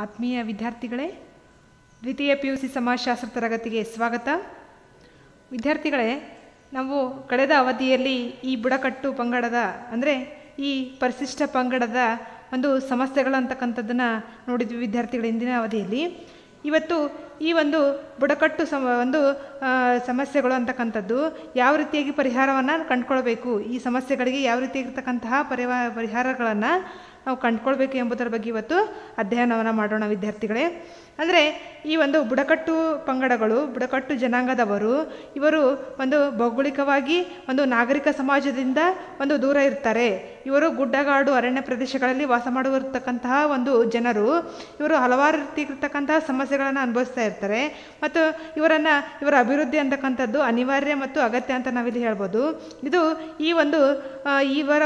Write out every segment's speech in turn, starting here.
ಆತ್ಮೀಯ ವಿದ್ಯಾರ್ಥಿಗಳೇ, ದ್ವಿತೀಯ PUC ಸಮಾಜಶಾಸ್ತ್ರ ತರಗತಿಗೆ ಸ್ವಾಗತ. ವಿದ್ಯಾರ್ಥಿಗಳೇ, ನಾವು ಕಳೆದ ಅವಧಿಯಲ್ಲಿ ಈ ಬುಡಕಟ್ಟು ಪಂಗಡದ ಅಂದರೆ ಈ ಪರಿಶಿಷ್ಟ ಪಂಗಡದ ಒಂದು ಸಮಸ್ಯೆಗಳು ಅಂತಕ್ಕಂಥದ್ದನ್ನು ನೋಡಿದ್ವಿ ವಿದ್ಯಾರ್ಥಿಗಳ ಹಿಂದಿನ ಅವಧಿಯಲ್ಲಿ. ಇವತ್ತು ಈ ಒಂದು ಬುಡಕಟ್ಟು ಸಮಸ್ಯೆಗಳು ಅಂತಕ್ಕಂಥದ್ದು ಯಾವ ರೀತಿಯಾಗಿ ಪರಿಹಾರವನ್ನು ಕಂಡುಕೊಳ್ಬೇಕು, ಈ ಸಮಸ್ಯೆಗಳಿಗೆ ಯಾವ ರೀತಿಯಾಗಿರ್ತಕ್ಕಂತಹ ಪರಿಹಾರಗಳನ್ನು ನಾವು ಕಂಡುಕೊಳ್ಬೇಕು ಎಂಬುದರ ಬಗ್ಗೆ ಇವತ್ತು ಅಧ್ಯಯನವನ್ನು ಮಾಡೋಣ ವಿದ್ಯಾರ್ಥಿಗಳೇ. ಅಂದರೆ ಈ ಒಂದು ಬುಡಕಟ್ಟು ಪಂಗಡಗಳು, ಬುಡಕಟ್ಟು ಜನಾಂಗದವರು, ಇವರು ಒಂದು ಭೌಗೋಳಿಕವಾಗಿ ಒಂದು ನಾಗರಿಕ ಸಮಾಜದಿಂದ ಒಂದು ದೂರ ಇರ್ತಾರೆ. ಇವರು ಗುಡ್ಡಗಾಡು ಅರಣ್ಯ ಪ್ರದೇಶಗಳಲ್ಲಿ ವಾಸ ಮಾಡುತ್ತಿರ್ತಕ್ಕಂತಹ ಒಂದು ಜನರು. ಇವರು ಹಲವಾರು ರೀತಿಯಿರ್ತಕ್ಕಂತಹ ಸಮಸ್ಯೆಗಳನ್ನು ಅನುಭವಿಸ್ತಾ ಇರ್ತಾರೆ ಮತ್ತು ಇವರ ಅಭಿವೃದ್ಧಿ ಅಂತಕ್ಕಂಥದ್ದು ಅನಿವಾರ್ಯ ಮತ್ತು ಅಗತ್ಯ ಅಂತ ನಾವಿಲ್ಲಿ ಹೇಳ್ಬೋದು. ಇದು ಇವರ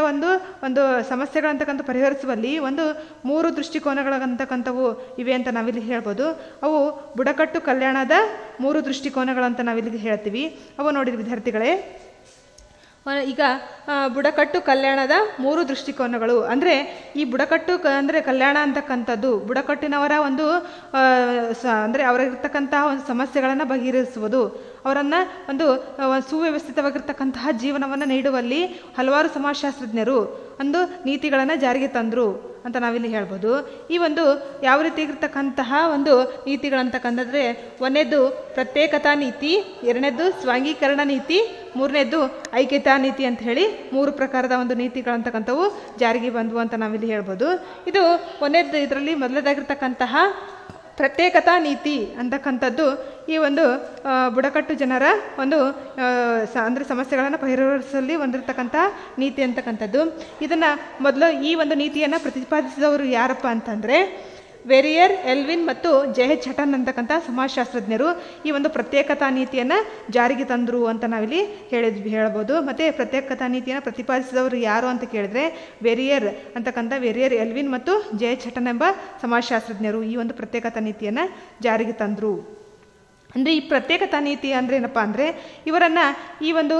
ಒಂದು ಸಮಸ್ಯೆಗಳಂತಕ್ಕಂಥ ಪರಿಹರಿಸುವಲ್ಲಿ ಒಂದು 3 ದೃಷ್ಟಿಕೋನಗಳಂತಕ್ಕಂಥವು ಇವೆ ಅಂತ ನಾವಿಲ್ಲಿ ಹೇಳ್ಬೋದು. ಅವು ಬುಡಕಟ್ಟು ಕಲ್ಯಾಣದ 3 ದೃಷ್ಟಿಕೋನಗಳಂತ ನಾವಿಲ್ಲಿ ಹೇಳ್ತೀವಿ. ಅವು ನೋಡಿ ವಿದ್ಯಾರ್ಥಿಗಳೇ, ಈಗ ಬುಡಕಟ್ಟು ಕಲ್ಯಾಣದ 3 ದೃಷ್ಟಿಕೋನಗಳು ಅಂದರೆ ಈ ಬುಡಕಟ್ಟು ಅಂದರೆ ಕಲ್ಯಾಣ ಅಂತಕ್ಕಂಥದ್ದು ಬುಡಕಟ್ಟಿನವರ ಒಂದು ಅಂದರೆ ಅವರಿರ್ತಕ್ಕಂತಹ ಒಂದು ಸಮಸ್ಯೆಗಳನ್ನು ಬಗೆಹರಿಸುವುದು, ಅವರನ್ನು ಒಂದು ಸುವ್ಯವಸ್ಥಿತವಾಗಿರ್ತಕ್ಕಂತಹ ಜೀವನವನ್ನು ನೀಡುವಲ್ಲಿ ಹಲವಾರು ಸಮಾಜಶಾಸ್ತ್ರಜ್ಞರು ಒಂದು ನೀತಿಗಳನ್ನು ಜಾರಿಗೆ ತಂದರು ಅಂತ ನಾವಿಲ್ಲಿ ಹೇಳ್ಬೋದು. ಈ ಒಂದು ಯಾವ ರೀತಿಯಾಗಿರ್ತಕ್ಕಂತಹ ಒಂದು ನೀತಿಗಳಂತಕ್ಕಂಥದ್ರೆ, ಒಂದನೇದು ಪ್ರತ್ಯೇಕತಾ ನೀತಿ, ಎರಡನೇದು ಸ್ವಾಂಗೀಕರಣ ನೀತಿ, ಮೂರನೇದು ಐಕ್ಯತಾ ನೀತಿ ಅಂತ ಹೇಳಿ 3 ಪ್ರಕಾರದ ಒಂದು ನೀತಿಗಳಂತಕ್ಕಂಥವು ಜಾರಿಗೆ ಬಂದವು ಅಂತ ನಾವಿಲ್ಲಿ ಹೇಳ್ಬೋದು. ಇದು ಒಂದನೇದು, ಇದರಲ್ಲಿ ಮೊದಲದಾಗಿರ್ತಕ್ಕಂತಹ ಪ್ರತ್ಯೇಕತಾ ನೀತಿ ಅಂತಕ್ಕಂಥದ್ದು ಈ ಒಂದು ಬುಡಕಟ್ಟು ಜನರ ಒಂದು ಅಂದರೆ ಸಮಸ್ಯೆಗಳನ್ನು ಪರಿಹರಿಸಲಿ ಹೊಂದಿರತಕ್ಕಂಥ ನೀತಿ ಅಂತಕ್ಕಂಥದ್ದು. ಇದನ್ನು ಮೊದಲು ಈ ಒಂದು ನೀತಿಯನ್ನು ಪ್ರತಿಪಾದಿಸಿದವರು ಯಾರಪ್ಪ ಅಂತಂದರೆ ವೆರಿಯರ್, ಎಲ್ವಿನ್ ಮತ್ತು JH ಹಟನ್ ಅಂತಕ್ಕಂಥ ಸಮಾಜಶಾಸ್ತ್ರಜ್ಞರು ಈ ಒಂದು ಪ್ರತ್ಯೇಕತಾ ನೀತಿಯನ್ನು ಜಾರಿಗೆ ತಂದರು ಅಂತ ನಾವಿಲ್ಲಿ ಹೇಳ್ಬೋದು. ಮತ್ತು ಪ್ರತ್ಯೇಕತಾ ನೀತಿಯನ್ನು ಪ್ರತಿಪಾದಿಸಿದವರು ಯಾರು ಅಂತ ಕೇಳಿದ್ರೆ ವೆರಿಯರ್, ಎಲ್ವಿನ್ ಮತ್ತು JH ಹಟನ್ ಎಂಬ ಸಮಾಜಶಾಸ್ತ್ರಜ್ಞರು ಈ ಒಂದು ಪ್ರತ್ಯೇಕತಾ ನೀತಿಯನ್ನು ಜಾರಿಗೆ ತಂದರು. ಅಂದರೆ ಈ ಪ್ರತ್ಯೇಕತಾ ನೀತಿ ಅಂದರೆ ಏನಪ್ಪ ಅಂದರೆ, ಇವರನ್ನು ಈ ಒಂದು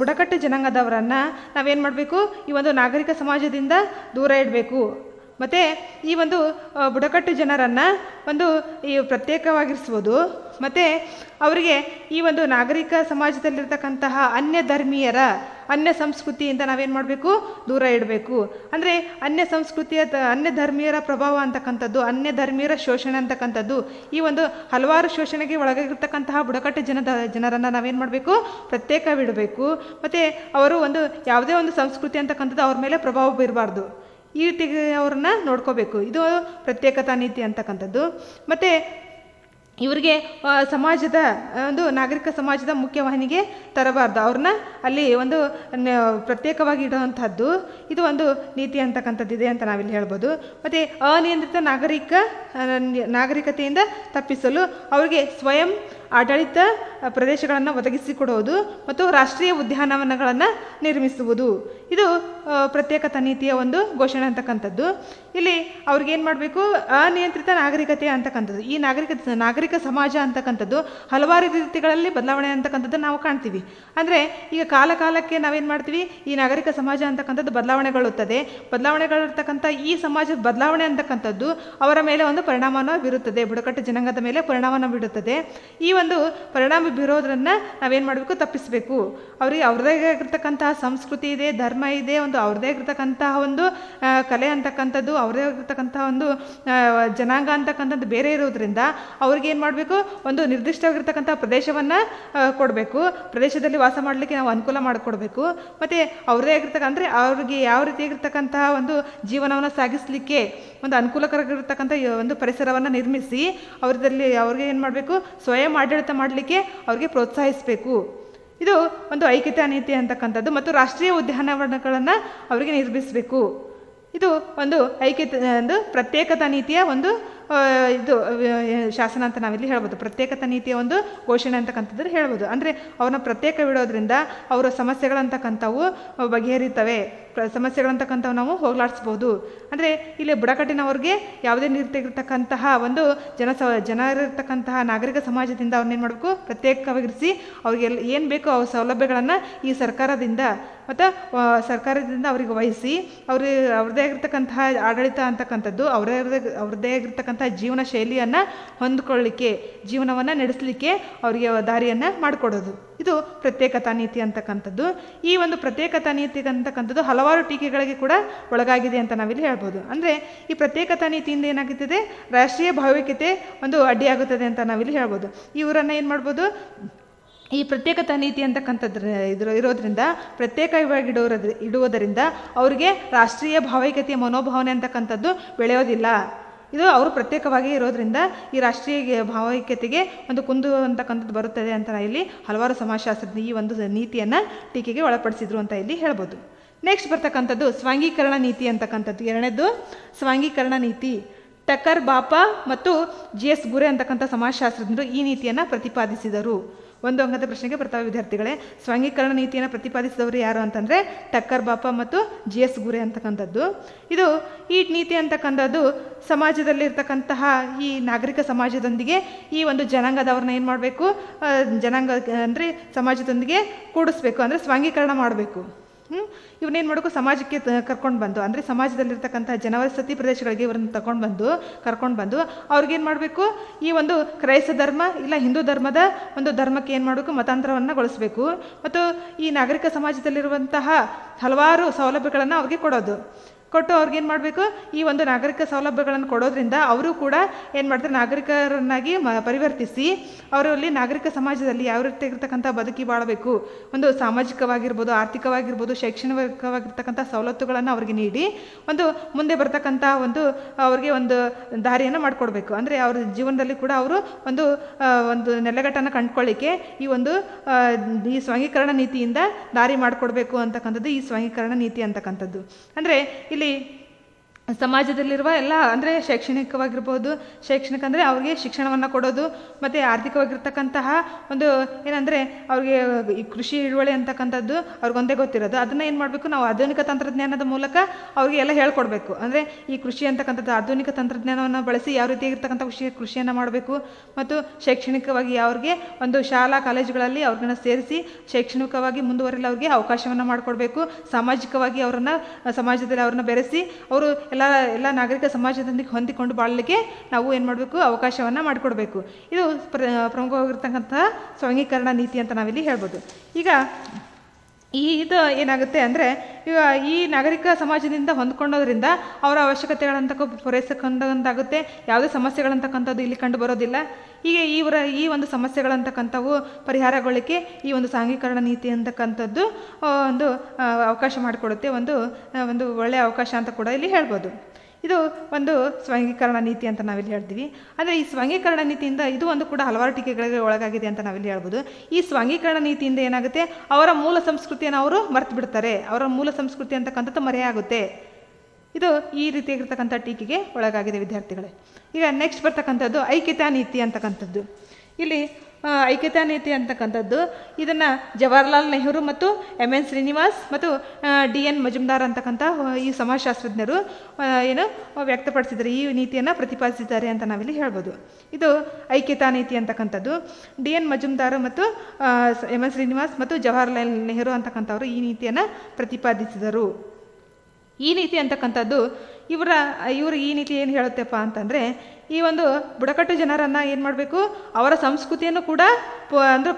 ಬುಡಕಟ್ಟು ಜನಾಂಗದವರನ್ನು ನಾವೇನು ಮಾಡಬೇಕು, ಈ ಒಂದು ನಾಗರಿಕ ಸಮಾಜದಿಂದ ದೂರ ಇಡಬೇಕು. ಮತ್ತು ಈ ಒಂದು ಬುಡಕಟ್ಟು ಜನರನ್ನು ಒಂದು ಈ ಪ್ರತ್ಯೇಕವಾಗಿರಿಸುವುದು ಮತ್ತು ಅವರಿಗೆ ಈ ಒಂದು ನಾಗರಿಕ ಸಮಾಜದಲ್ಲಿರ್ತಕ್ಕಂತಹ ಅನ್ಯ ಸಂಸ್ಕೃತಿಯಿಂದ ನಾವೇನು ಮಾಡಬೇಕು, ದೂರ ಇಡಬೇಕು. ಅಂದರೆ ಅನ್ಯ ಧರ್ಮೀಯರ ಪ್ರಭಾವ ಅಂತಕ್ಕಂಥದ್ದು, ಅನ್ಯ ಧರ್ಮೀಯರ ಶೋಷಣೆ ಅಂತಕ್ಕಂಥದ್ದು, ಈ ಒಂದು ಹಲವಾರು ಶೋಷಣೆಗೆ ಒಳಗಾಗಿರ್ತಕ್ಕಂತಹ ಬುಡಕಟ್ಟು ಜನರನ್ನು ನಾವೇನು ಮಾಡಬೇಕು, ಪ್ರತ್ಯೇಕವಿಡಬೇಕು. ಮತ್ತು ಅವರು ಒಂದು ಯಾವುದೇ ಒಂದು ಸಂಸ್ಕೃತಿ ಅಂತಕ್ಕಂಥದ್ದು ಅವ್ರ ಮೇಲೆ ಪ್ರಭಾವ ಬೀರಬಾರ್ದು, ಈ ರೀತಿಗೆ ಅವ್ರನ್ನ ನೋಡ್ಕೋಬೇಕು. ಇದು ಪ್ರತ್ಯೇಕತಾ ನೀತಿ ಅಂತಕ್ಕಂಥದ್ದು. ಮತ್ತು ಇವರಿಗೆ ಸಮಾಜದ ಒಂದು ನಾಗರಿಕ ಸಮಾಜದ ಮುಖ್ಯವಾಹಿನಿಗೆ ತರಬಾರ್ದು, ಅವ್ರನ್ನ ಅಲ್ಲಿ ಒಂದು ಪ್ರತ್ಯೇಕವಾಗಿ ಇಡುವಂಥದ್ದು ಇದು ಒಂದು ನೀತಿ ಅಂತಕ್ಕಂಥದ್ದು ಇದೆ ಅಂತ ನಾವಿಲ್ಲಿ ಹೇಳ್ಬೋದು. ಮತ್ತು ಅನಿಯಂತ್ರಿತ ನಾಗರಿಕತೆಯಿಂದ ತಪ್ಪಿಸಲು ಅವರಿಗೆ ಸ್ವಯಂ ಆಡಳಿತ ಪ್ರದೇಶಗಳನ್ನು ಒದಗಿಸಿಕೊಡುವುದು ಮತ್ತು ರಾಷ್ಟ್ರೀಯ ಉದ್ಯಾನವನಗಳನ್ನು ನಿರ್ಮಿಸುವುದು, ಇದು ಪ್ರತ್ಯೇಕತಾ ನೀತಿಯ ಒಂದು ಘೋಷಣೆ ಅಂತಕ್ಕಂಥದ್ದು. ಇಲ್ಲಿ ಅವ್ರಿಗೇನು ಮಾಡಬೇಕು, ಅನಿಯಂತ್ರಿತ ನಾಗರಿಕತೆ ಅಂತಕ್ಕಂಥದ್ದು, ಈ ನಾಗರಿಕ ಸಮಾಜ ಅಂತಕ್ಕಂಥದ್ದು ಹಲವಾರು ರೀತಿಗಳಲ್ಲಿ ಬದಲಾವಣೆ ಅಂತಕ್ಕಂಥದ್ದು ನಾವು ಕಾಣ್ತೀವಿ. ಅಂದರೆ ಈಗ ಕಾಲಕ್ಕೆ ನಾವೇನು ಮಾಡ್ತೀವಿ, ಈ ನಾಗರಿಕ ಸಮಾಜ ಅಂತಕ್ಕಂಥದ್ದು ಬದಲಾವಣೆಗಳಿರ್ತಕ್ಕಂಥ ಈ ಸಮಾಜದ ಬದಲಾವಣೆ ಅಂತಕ್ಕಂಥದ್ದು ಅವರ ಮೇಲೆ ಒಂದು ಪರಿಣಾಮವನ್ನು ಬೀರುತ್ತದೆ, ಬುಡಕಟ್ಟು ಜನಾಂಗದ ಮೇಲೆ ಪರಿಣಾಮವನ್ನು ಬೀರುತ್ತದೆ. ಈ ಒಂದು ಪರಿಣಾಮ ಬೀರೋದ್ರನ್ನು ನಾವೇನು ಮಾಡಬೇಕು, ತಪ್ಪಿಸಬೇಕು. ಅವರಿಗೆ ಅವ್ರದೇ ಆಗಿರ್ತಕ್ಕಂತಹ ಸಂಸ್ಕೃತಿ ಇದೆ, ಧರ್ಮ ಇದೆ, ಒಂದು ಅವ್ರದೇ ಆಗಿರ್ತಕ್ಕಂತಹ ಒಂದು ಕಲೆ ಅಂತಕ್ಕಂಥದ್ದು, ಅವ್ರದೇ ಆಗಿರ್ತಕ್ಕಂತಹ ಒಂದು ಜನಾಂಗ ಅಂತಕ್ಕಂಥದ್ದು ಬೇರೆ ಇರೋದ್ರಿಂದ ಅವ್ರಿಗೆ ಏನು ಮಾಡಬೇಕು, ಒಂದು ನಿರ್ದಿಷ್ಟವಾಗಿರ್ತಕ್ಕಂಥ ಪ್ರದೇಶವನ್ನು ಕೊಡಬೇಕು, ಪ್ರದೇಶದಲ್ಲಿ ವಾಸ ಮಾಡಲಿಕ್ಕೆ ನಾವು ಅನುಕೂಲ ಮಾಡಿಕೊಡ್ಬೇಕು. ಮತ್ತು ಅವ್ರದೇ ಆಗಿರ್ತಕ್ಕಂಥ ಅವ್ರಿಗೆ ಯಾವ ರೀತಿಯಾಗಿರ್ತಕ್ಕಂತಹ ಒಂದು ಜೀವನವನ್ನು ಸಾಗಿಸಲಿಕ್ಕೆ ಒಂದು ಅನುಕೂಲಕರವಾಗಿರ್ತಕ್ಕಂಥ ಒಂದು ಪರಿಸರವನ್ನು ನಿರ್ಮಿಸಿ ಅವ್ರಿಗೆ ಏನು ಮಾಡಬೇಕು, ಸ್ವಯಂ ಆಡಳಿತ ಮಾಡಲಿಕ್ಕೆ ಅವ್ರಿಗೆ ಪ್ರೋತ್ಸಾಹಿಸಬೇಕು. ಇದು ಒಂದು ಐಕ್ಯತಾ ನೀತಿ ಅಂತಕ್ಕಂಥದ್ದು. ಮತ್ತು ರಾಷ್ಟ್ರೀಯ ಉದ್ಯಾನವನಗಳನ್ನು ಅವರಿಗೆ ನಿರ್ಮಿಸಬೇಕು. ಇದು ಒಂದು ಪ್ರತ್ಯೇಕತಾ ನೀತಿಯ ಒಂದು ಇದು ಶಾಸನ ಅಂತ ನಾವಿಲ್ಲಿ ಹೇಳ್ಬೋದು, ಪ್ರತ್ಯೇಕತಾ ನೀತಿಯ ಒಂದು ಘೋಷಣೆ ಅಂತಕ್ಕಂಥದ್ದು ಹೇಳ್ಬೋದು. ಅಂದರೆ ಅವ್ರನ್ನ ಪ್ರತ್ಯೇಕವಿಡೋದ್ರಿಂದ ಅವರ ಸಮಸ್ಯೆಗಳಂತಕ್ಕಂಥವು ಬಗೆಹರಿತವೆ, ಸಮಸ್ಯೆಗಳಂತಕ್ಕಂಥವು ನಾವು ಹೋಗಲಾಡಿಸ್ಬೋದು. ಅಂದರೆ ಇಲ್ಲಿ ಬುಡಕಟ್ಟಿನವ್ರಿಗೆ ಯಾವುದೇ ರೀತಿಯಾಗಿರ್ತಕ್ಕಂತಹ ಒಂದು ಜನರಿರ್ತಕ್ಕಂತಹ ನಾಗರಿಕ ಸಮಾಜದಿಂದ ಅವ್ರನ್ನೇನು ಮಾಡಬೇಕು, ಪ್ರತ್ಯೇಕವಾಗಿರಿಸಿ ಅವ್ರಿಗೆ ಏನು ಬೇಕೋ ಅವ್ರ ಸೌಲಭ್ಯಗಳನ್ನು ಈ ಸರ್ಕಾರದಿಂದ ಮತ್ತು ಸರ್ಕಾರದಿಂದ ಅವರಿಗೆ ವಹಿಸಿ ಅವ್ರದ್ದೇ ಆಗಿರ್ತಕ್ಕಂತಹ ಆಡಳಿತ ಅಂತಕ್ಕಂಥದ್ದು ಅವ್ರದ್ದೇ ಆಗಿರ್ತಕ್ಕಂಥ ಜೀವನ ಶೈಲಿಯನ್ನು ಹೊಂದ್ಕೊಳ್ಳಿಕ್ಕೆ, ಜೀವನವನ್ನು ನಡೆಸಲಿಕ್ಕೆ ಅವರಿಗೆ ದಾರಿಯನ್ನು ಮಾಡಿಕೊಡೋದು. ಇದು ಪ್ರತ್ಯೇಕತಾ ನೀತಿ ಅಂತಕ್ಕಂಥದ್ದು. ಈ ಒಂದು ಪ್ರತ್ಯೇಕತಾ ನೀತಿ ಅಂತಕ್ಕಂಥದ್ದು ಹಲವಾರು ಟೀಕೆಗಳಿಗೆ ಕೂಡ ಒಳಗಾಗಿದೆ ಅಂತ ನಾವಿಲ್ಲಿ ಹೇಳ್ಬೋದು. ಅಂದರೆ ಈ ಪ್ರತ್ಯೇಕತಾ ನೀತಿಯಿಂದ ಏನಾಗುತ್ತದೆ, ರಾಷ್ಟ್ರೀಯ ಭಾವೈಕ್ಯತೆ ಒಂದು ಅಡ್ಡಿಯಾಗುತ್ತದೆ ಅಂತ ನಾವಿಲ್ಲಿ ಹೇಳ್ಬೋದು. ಇವರನ್ನು ಏನು ಮಾಡ್ಬೋದು, ಈ ಪ್ರತ್ಯೇಕತಾ ನೀತಿ ಅಂತಕ್ಕಂಥದ್ದು ಇರೋದ್ರಿಂದ, ಪ್ರತ್ಯೇಕವಾಗಿ ಇಡುವುದರಿಂದ ಅವರಿಗೆ ರಾಷ್ಟ್ರೀಯ ಭಾವೈಕ್ಯತೆಯ ಮನೋಭಾವನೆ ಅಂತಕ್ಕಂಥದ್ದು ಬೆಳೆಯೋದಿಲ್ಲ. ಇದು ಅವರು ಪ್ರತ್ಯೇಕವಾಗಿ ಇರೋದ್ರಿಂದ ಈ ರಾಷ್ಟ್ರೀಯ ಭಾವೈಕ್ಯತೆಗೆ ಒಂದು ಕುಂದು ಅಂತಕ್ಕಂಥದ್ದು ಬರುತ್ತದೆ ಅಂತ ಇಲ್ಲಿ ಹಲವಾರು ಸಮಾಜಶಾಸ್ತ್ರಜ್ಞ ಈ ಒಂದು ನೀತಿಯನ್ನು ಟೀಕೆಗೆ ಒಳಪಡಿಸಿದ್ರು ಅಂತ ಇಲ್ಲಿ ಹೇಳ್ಬೋದು. ನೆಕ್ಸ್ಟ್ ಬರ್ತಕ್ಕಂಥದ್ದು ಸ್ವಾಂಗೀಕರಣ ನೀತಿ ಅಂತಕ್ಕಂಥದ್ದು. ಎರಡನೇದು ಸ್ವಾಂಗೀಕರಣ ನೀತಿ. ಟಕ್ಕರ್ ಬಾಪಾ ಮತ್ತು GS ಗುರೆ ಅಂತಕ್ಕಂಥ ಸಮಾಜಶಾಸ್ತ್ರಜ್ಞರು ಈ ನೀತಿಯನ್ನು ಪ್ರತಿಪಾದಿಸಿದರು. ಒಂದು ಅಂಕದ ಪ್ರಶ್ನೆಗೆ ಬರ್ತಾವೆ ವಿದ್ಯಾರ್ಥಿಗಳೇ. ಸ್ವಾಂಗೀಕರಣ ನೀತಿಯನ್ನು ಪ್ರತಿಪಾದಿಸಿದವರು ಯಾರು ಅಂತಂದರೆ ಟಕ್ಕರ್ ಬಾಪಾ ಮತ್ತು GS ಗುರೆ ಅಂತಕ್ಕಂಥದ್ದು. ಈ ನೀತಿ ಅಂತಕ್ಕಂಥದ್ದು ಸಮಾಜದಲ್ಲಿರ್ತಕ್ಕಂತಹ ಈ ನಾಗರಿಕ ಸಮಾಜದೊಂದಿಗೆ ಈ ಒಂದು ಜನಾಂಗದವ್ರನ್ನ ಏನು ಮಾಡಬೇಕು, ಜನಾಂಗ ಅಂದರೆ ಸಮಾಜದೊಂದಿಗೆ ಕೂಡಿಸ್ಬೇಕು, ಅಂದರೆ ಸ್ವಾಂಗೀಕರಣ ಮಾಡಬೇಕು. ಇವನ್ನೇನು ಮಾಡಬೇಕು, ಸಮಾಜಕ್ಕೆ ಕರ್ಕೊಂಡು ಬಂದು, ಅಂದರೆ ಸಮಾಜದಲ್ಲಿರ್ತಕ್ಕಂಥ ಜನವಸತಿ ಪ್ರದೇಶಗಳಿಗೆ ಇವ್ರನ್ನ ಕರ್ಕೊಂಡು ಬಂದು ಅವ್ರಿಗೇನು ಮಾಡಬೇಕು, ಈ ಒಂದು ಕ್ರೈಸ್ತ ಧರ್ಮ ಇಲ್ಲ ಹಿಂದೂ ಧರ್ಮದ ಒಂದು ಧರ್ಮಕ್ಕೆ ಏನು ಮಾಡಬೇಕು, ಮತಾಂತರವನ್ನು ಗೊಳಿಸಬೇಕು. ಮತ್ತು ಈ ನಾಗರಿಕ ಸಮಾಜದಲ್ಲಿರುವಂತಹ ಹಲವಾರು ಸೌಲಭ್ಯಗಳನ್ನು ಅವ್ರಿಗೆ ಕೊಟ್ಟು ಅವ್ರಿಗೇನು ಮಾಡಬೇಕು, ಈ ಒಂದು ನಾಗರಿಕ ಸೌಲಭ್ಯಗಳನ್ನು ಕೊಡೋದ್ರಿಂದ ಅವರು ಕೂಡ ಏನು ಮಾಡ್ತಾರೆ, ನಾಗರಿಕರನ್ನಾಗಿ ಪರಿವರ್ತಿಸಿ ಅವರಲ್ಲಿ ನಾಗರಿಕ ಸಮಾಜದಲ್ಲಿ ಯಾವ ರೀತಿ ಇರ್ತಕ್ಕಂಥ ಬದುಕಿ ಬಾಳಬೇಕು, ಒಂದು ಸಾಮಾಜಿಕವಾಗಿರ್ಬೋದು, ಆರ್ಥಿಕವಾಗಿರ್ಬೋದು, ಶೈಕ್ಷಣಿಕವಾಗಿರ್ತಕ್ಕಂಥ ಸವಲತ್ತುಗಳನ್ನು ಅವ್ರಿಗೆ ನೀಡಿ ಒಂದು ಮುಂದೆ ಬರ್ತಕ್ಕಂಥ ಅವ್ರಿಗೆ ಒಂದು ದಾರಿಯನ್ನು ಮಾಡಿಕೊಡ್ಬೇಕು. ಅಂದರೆ ಅವ್ರ ಜೀವನದಲ್ಲಿ ಕೂಡ ಅವರು ಒಂದು ನೆಲೆಗಟ್ಟನ್ನು ಕಂಡುಕೊಳ್ಳಿಕ್ಕೆ ಈ ಸ್ವಾಂಗೀಕರಣ ನೀತಿಯಿಂದ ದಾರಿ ಮಾಡಿಕೊಡ್ಬೇಕು ಅಂತಕ್ಕಂಥದ್ದು ಈ ಸ್ವಾಂಗೀಕರಣ ನೀತಿ ಅಂತಕ್ಕಂಥದ್ದು. ಅಂದರೆ ಇಲ್ಲಿ ಸಮಾಜದಲ್ಲಿರುವ ಎಲ್ಲ, ಅಂದರೆ ಶೈಕ್ಷಣಿಕವಾಗಿರ್ಬೋದು, ಅಂದರೆ ಅವ್ರಿಗೆ ಶಿಕ್ಷಣವನ್ನು ಕೊಡೋದು, ಮತ್ತು ಆರ್ಥಿಕವಾಗಿರ್ತಕ್ಕಂತಹ ಏನಂದರೆ ಅವ್ರಿಗೆ ಈ ಕೃಷಿ ಹಿಡುವಳಿ ಅಂತಕ್ಕಂಥದ್ದು ಅವ್ರಿಗೊಂದೇ ಗೊತ್ತಿರೋದು. ಅದನ್ನು ಏನು ಮಾಡಬೇಕು, ನಾವು ಆಧುನಿಕ ತಂತ್ರಜ್ಞಾನದ ಮೂಲಕ ಅವ್ರಿಗೆ ಎಲ್ಲ ಹೇಳ್ಕೊಡ್ಬೇಕು. ಅಂದರೆ ಈ ಕೃಷಿ ಅಂತಕ್ಕಂಥದ್ದು ಆಧುನಿಕ ತಂತ್ರಜ್ಞಾನವನ್ನು ಬಳಸಿ ಯಾವ ರೀತಿಯಾಗಿರ್ತಕ್ಕಂಥ ಕೃಷಿಯನ್ನು ಮಾಡಬೇಕು, ಮತ್ತು ಶೈಕ್ಷಣಿಕವಾಗಿ ಅವ್ರಿಗೆ ಶಾಲಾ ಕಾಲೇಜುಗಳಲ್ಲಿ ಅವ್ರನ್ನ ಸೇರಿಸಿ ಶೈಕ್ಷಣಿಕವಾಗಿ ಮುಂದುವರಿಯಲು ಅವ್ರಿಗೆ ಅವಕಾಶವನ್ನು ಮಾಡಿಕೊಡ್ಬೇಕು. ಸಾಮಾಜಿಕವಾಗಿ ಸಮಾಜದಲ್ಲಿ ಅವ್ರನ್ನ ಬೆರೆಸಿ ಅವರು ಎಲ್ಲ ನಾಗರಿಕ ಸಮಾಜದೊಂದಿಗೆ ಹೊಂದಿಕೊಂಡು ಬಾಳಲಿಕ್ಕೆ ನಾವು ಏನು ಮಾಡಬೇಕು, ಅವಕಾಶವನ್ನು ಮಾಡಿಕೊಡ್ಬೇಕು. ಇದು ಪ್ರಮುಖವಾಗಿರ್ತಕ್ಕಂಥ ಸ್ವಾಂಗೀಕರಣ ನೀತಿ ಅಂತ ನಾವಿಲ್ಲಿ ಹೇಳ್ಬೋದು. ಈಗ ಇದು ಏನಾಗುತ್ತೆ ಅಂದರೆ, ಈ ನಾಗರಿಕ ಸಮಾಜದಿಂದ ಹೊಂದ್ಕೊಳ್ಳೋದ್ರಿಂದ ಅವರ ಅವಶ್ಯಕತೆಗಳಂತ ಪೂರೈಸಕೊಂಡಂತಾಗುತ್ತೆ. ಯಾವುದೇ ಸಮಸ್ಯೆಗಳಂತಕ್ಕಂಥದ್ದು ಇಲ್ಲಿ ಕಂಡು ಬರೋದಿಲ್ಲ. ಹೀಗೆ ಈ ಒಂದು ಸಮಸ್ಯೆಗಳಂತಕ್ಕಂಥವು ಪರಿಹಾರಗೊಳ್ಳಲಿಕ್ಕೆ ಈ ಒಂದು ಸ್ವಾಂಗೀಕರಣ ನೀತಿ ಅಂತಕ್ಕಂಥದ್ದು ಒಂದು ಅವಕಾಶ ಮಾಡಿಕೊಡುತ್ತೆ. ಒಂದು ಒಳ್ಳೆಯ ಅವಕಾಶ ಅಂತ ಕೂಡ ಇಲ್ಲಿ ಹೇಳ್ಬೋದು. ಇದು ಒಂದು ಸ್ವಾಂಗೀಕರಣ ನೀತಿ ಅಂತ ನಾವಿಲ್ಲಿ ಹೇಳ್ತೀವಿ. ಆದರೆ ಈ ಸ್ವಾಂಗೀಕರಣ ನೀತಿಯಿಂದ ಇದು ಕೂಡ ಹಲವಾರು ಟೀಕೆಗಳಿಗೆ ಒಳಗಾಗಿದೆ ಅಂತ ನಾವಿಲ್ಲಿ ಹೇಳ್ಬೋದು. ಈ ಸ್ವಾಂಗೀಕರಣ ನೀತಿಯಿಂದ ಏನಾಗುತ್ತೆ, ಅವರ ಮೂಲ ಸಂಸ್ಕೃತಿಯನ್ನು ಅವರು ಮರ್ತು ಬಿಡ್ತಾರೆ. ಅವರ ಮೂಲ ಸಂಸ್ಕೃತಿ ಅಂತಕ್ಕಂಥದ್ದು ಮರೆಯಾಗುತ್ತೆ. ಇದು ಈ ರೀತಿಯಾಗಿರ್ತಕ್ಕಂಥ ಟೀಕೆಗೆ ಒಳಗಾಗಿದೆ ವಿದ್ಯಾರ್ಥಿಗಳೇ. ಈಗ ನೆಕ್ಸ್ಟ್ ಬರ್ತಕ್ಕಂಥದ್ದು ಐಕ್ಯತಾ ನೀತಿ ಅಂತಕ್ಕಂಥದ್ದು. ಇಲ್ಲಿ ಐಕ್ಯತಾ ನೀತಿ ಅಂತಕ್ಕಂಥದ್ದು ಇದನ್ನು ಜವಾಹರ್ಲಾಲ್ ನೆಹರು ಮತ್ತು MN ಶ್ರೀನಿವಾಸ್ ಮತ್ತು DN ಮಜುಮ್ದಾರ್ ಅಂತಕ್ಕಂಥ ಈ ಸಮಾಜಶಾಸ್ತ್ರಜ್ಞರು ವ್ಯಕ್ತಪಡಿಸಿದ್ದಾರೆ, ಈ ನೀತಿಯನ್ನು ಪ್ರತಿಪಾದಿಸಿದ್ದಾರೆ ಅಂತ ನಾವಿಲ್ಲಿ ಹೇಳ್ಬೋದು. ಇದು ಐಕ್ಯತಾ ನೀತಿ ಅಂತಕ್ಕಂಥದ್ದು. DN ಮಜುಮ್ದಾರ್ ಮತ್ತು MN ಶ್ರೀನಿವಾಸ್ ಮತ್ತು ಜವಾಹರ್ಲಾಲ್ ನೆಹರು ಅಂತಕ್ಕಂಥವರು ಈ ನೀತಿಯನ್ನು ಪ್ರತಿಪಾದಿಸಿದರು. ಈ ನೀತಿ ಅಂತಕ್ಕಂಥದ್ದು ಇವರು ಈ ನೀತಿ ಏನು ಹೇಳುತ್ತೆಪ್ಪ ಅಂತಂದರೆ, ಈ ಒಂದು ಬುಡಕಟ್ಟು ಜನರನ್ನು ಏನು ಮಾಡಬೇಕು, ಅವರ ಸಂಸ್ಕೃತಿಯನ್ನು ಕೂಡ